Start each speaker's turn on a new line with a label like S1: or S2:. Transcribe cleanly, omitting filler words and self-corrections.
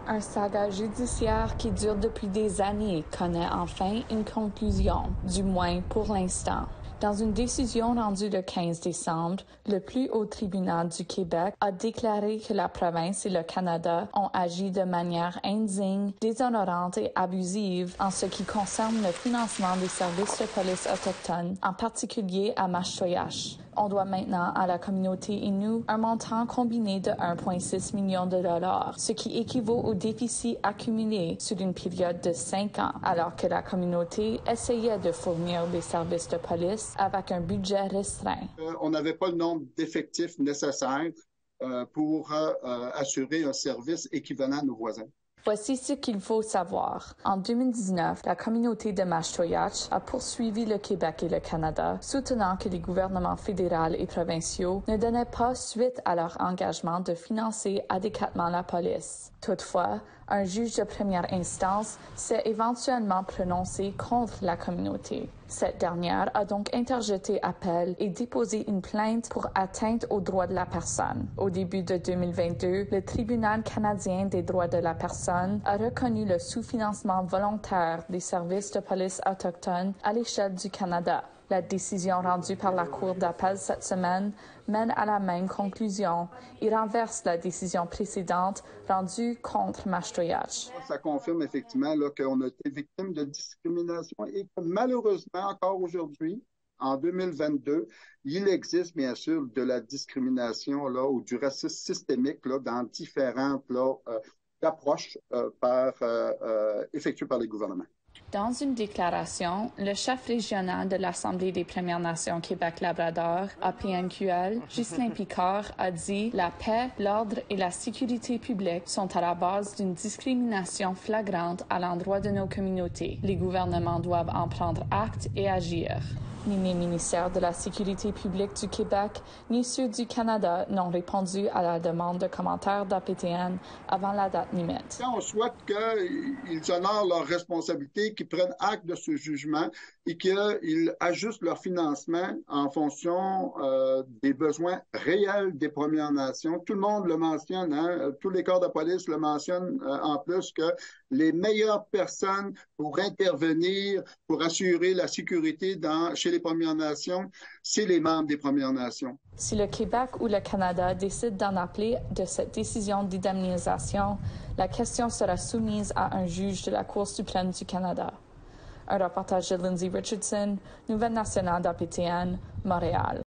S1: Un saga judiciaire qui dure depuis des années connaît enfin une conclusion, du moins pour l'instant. Dans une décision rendue le 15 décembre, le plus haut tribunal du Québec a déclaré que la province et le Canada ont agi de manière indigne, déshonorante et abusive en ce qui concerne le financement des services de police autochtones, en particulier à Mashtoyach. On doit maintenant à la communauté Innu un montant combiné de 1,6 million de dollars, ce qui équivaut au déficit accumulé sur une période de 5 ans, alors que la communauté essayait de fournir des services de police avec un budget restreint.
S2: On n'avait pas le nombre d'effectifs nécessaires pour assurer un service équivalent à nos voisins.
S1: Voici ce qu'il faut savoir. En 2019, la communauté de Mashtoyach a poursuivi le Québec et le Canada, soutenant que les gouvernements fédéraux et provinciaux ne donnaient pas suite à leur engagement de financer adéquatement la police. Toutefois, un juge de première instance s'est éventuellement prononcé contre la communauté. Cette dernière a donc interjeté appel et déposé une plainte pour atteinte aux droits de la personne. Au début de 2022, le Tribunal canadien des droits de la personne a reconnu le sous-financement volontaire des services de police autochtones à l'échelle du Canada. La décision rendue par la Cour d'appel cette semaine mène à la même conclusion et renverse la décision précédente rendue contre Mashtoyach.
S2: Ça confirme effectivement qu'on a été victime de discrimination et que malheureusement, encore aujourd'hui, en 2022, il existe bien sûr de la discrimination ou du racisme systémique dans différentes approches effectuées par les gouvernements.
S1: Dans une déclaration, le chef régional de l'Assemblée des Premières Nations Québec-Labrador, APNQL, Ghislain Picard, a dit « La paix, l'ordre et la sécurité publique sont à la base d'une discrimination flagrante à l'endroit de nos communautés. Les gouvernements doivent en prendre acte et agir. » Ni les ministères de la Sécurité publique du Québec, ni ceux du Canada n'ont répondu à la demande de commentaires d'APTN avant la date limite.
S2: On souhaite qu'ils honorent leurs responsabilités, qu'ils prennent acte de ce jugement et qu'ils ajustent leur financement en fonction des besoins réels des Premières Nations. Tout le monde le mentionne, tous les corps de police le mentionnent en plus que les meilleures personnes pour intervenir, pour assurer la sécurité chez les Premières Nations, c'est les membres des Premières Nations.
S1: Si le Québec ou le Canada décident d'en appeler de cette décision d'indemnisation, la question sera soumise à un juge de la Cour suprême du Canada. Un reportage de Lindsay Richardson, Nouvelle nationale d'APTN, Montréal.